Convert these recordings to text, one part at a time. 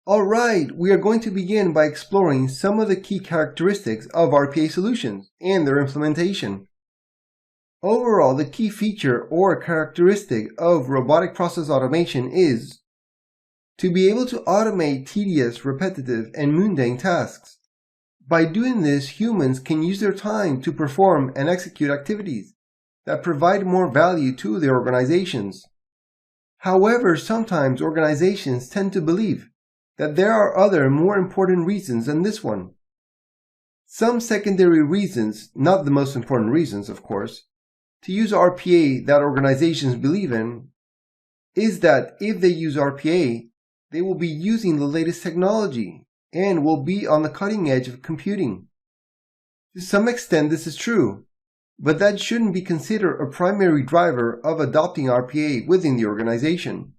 Alright, we are going to begin by exploring some of the key characteristics of RPA solutions and their implementation. Overall, the key feature or characteristic of robotic process automation is to be able to automate tedious, repetitive, and mundane tasks. By doing this, humans can use their time to perform and execute activities that provide more value to their organizations. However, sometimes organizations tend to believe that there are other more important reasons than this one. Some secondary reasons, not the most important reasons of course, to use RPA that organizations believe in is that if they use RPA, they will be using the latest technology and will be on the cutting edge of computing. To some extent this is true, but that shouldn't be considered a primary driver of adopting RPA within the organization.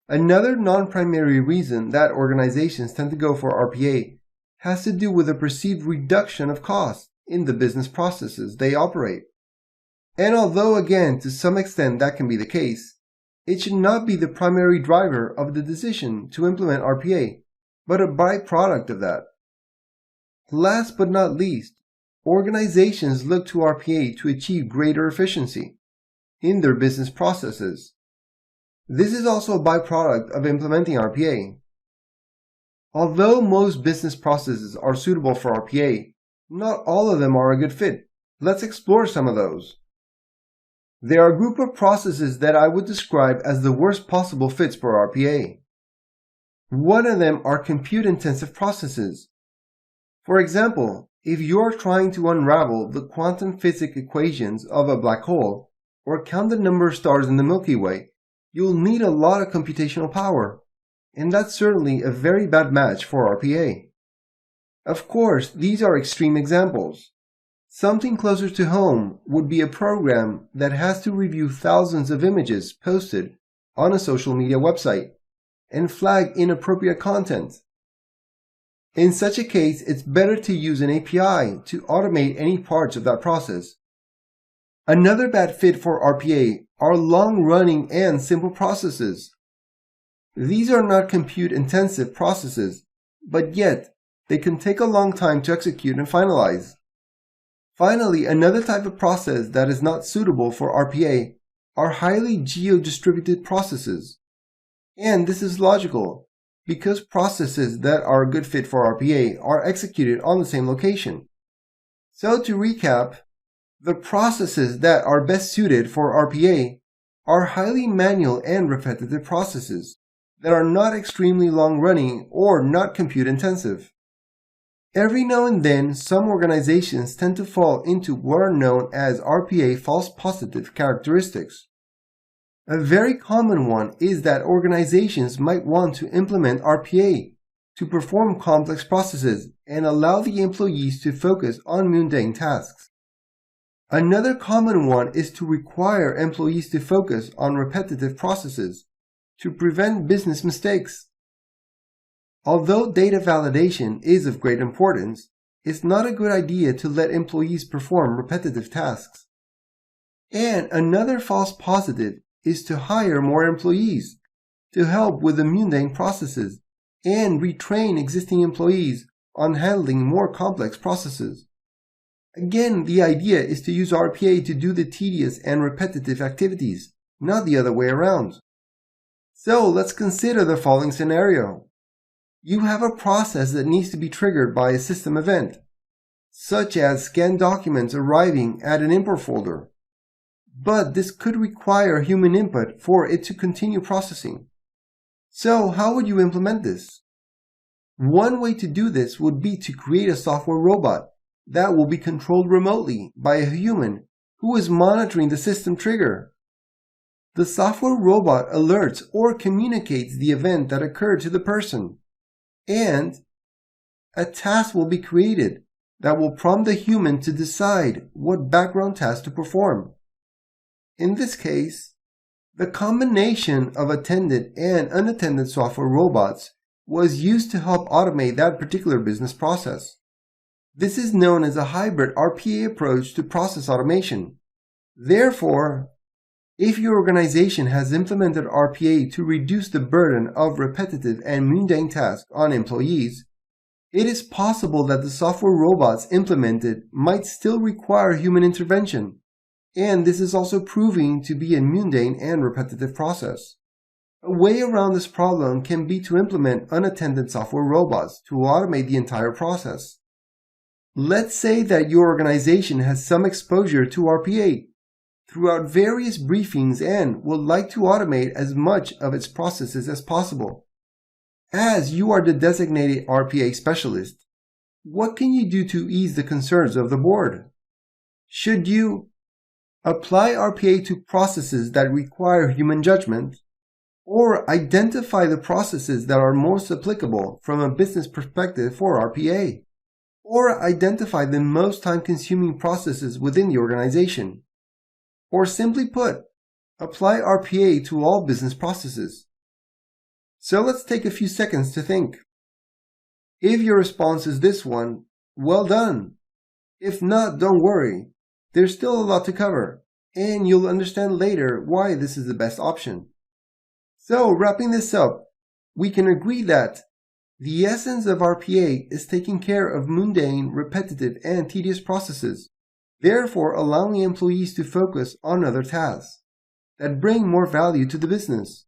Another non-primary reason that organizations tend to go for RPA has to do with a perceived reduction of costs in the business processes they operate. And although again to some extent that can be the case, it should not be the primary driver of the decision to implement RPA, but a byproduct of that. Last but not least, organizations look to RPA to achieve greater efficiency in their business processes. This is also a byproduct of implementing RPA. Although most business processes are suitable for RPA, not all of them are a good fit. Let's explore some of those. There are a group of processes that I would describe as the worst possible fits for RPA. One of them are compute-intensive processes. For example, if you're trying to unravel the quantum physics equations of a black hole or count the number of stars in the Milky Way, you'll need a lot of computational power, and that's certainly a very bad match for RPA. Of course, these are extreme examples. Something closer to home would be a program that has to review thousands of images posted on a social media website and flag inappropriate content. In such a case, it's better to use an API to automate any parts of that process. Another bad fit for RPA are long-running and simple processes. These are not compute-intensive processes, but yet they can take a long time to execute and finalize. Finally, another type of process that is not suitable for RPA are highly geo-distributed processes. And this is logical, because processes that are a good fit for RPA are executed on the same location. So to recap, the processes that are best suited for RPA are highly manual and repetitive processes that are not extremely long-running or not compute-intensive. Every now and then, some organizations tend to fall into what are known as RPA false positive characteristics. A very common one is that organizations might want to implement RPA to perform complex processes and allow the employees to focus on mundane tasks. Another common one is to require employees to focus on repetitive processes to prevent business mistakes. Although data validation is of great importance, it's not a good idea to let employees perform repetitive tasks. And another false positive is to hire more employees to help with the mundane processes and retrain existing employees on handling more complex processes. Again, the idea is to use RPA to do the tedious and repetitive activities, not the other way around. So let's consider the following scenario. You have a process that needs to be triggered by a system event, such as scanned documents arriving at an import folder. But this could require human input for it to continue processing. So how would you implement this? One way to do this would be to create a software robot that will be controlled remotely by a human who is monitoring the system trigger. The software robot alerts or communicates the event that occurred to the person. And a task will be created that will prompt the human to decide what background task to perform. In this case, the combination of attended and unattended software robots was used to help automate that particular business process. This is known as a hybrid RPA approach to process automation. Therefore, If your organization has implemented RPA to reduce the burden of repetitive and mundane tasks on employees, it is possible that the software robots implemented might still require human intervention, and this is also proving to be a mundane and repetitive process. A way around this problem can be to implement unattended software robots to automate the entire process. Let's say that your organization has some exposure to RPA throughout various briefings and would like to automate as much of its processes as possible. As you are the designated RPA specialist, what can you do to ease the concerns of the board? Should you apply RPA to processes that require human judgment, or identify the processes that are most applicable from a business perspective for RPA, or identify the most time-consuming processes within the organization? Or simply put, apply RPA to all business processes. So let's take a few seconds to think. If your response is this one, well done. If not, don't worry. There's still a lot to cover, and you'll understand later why this is the best option. So, wrapping this up, we can agree that the essence of RPA is taking care of mundane, repetitive, and tedious processes, therefore allowing employees to focus on other tasks that bring more value to the business.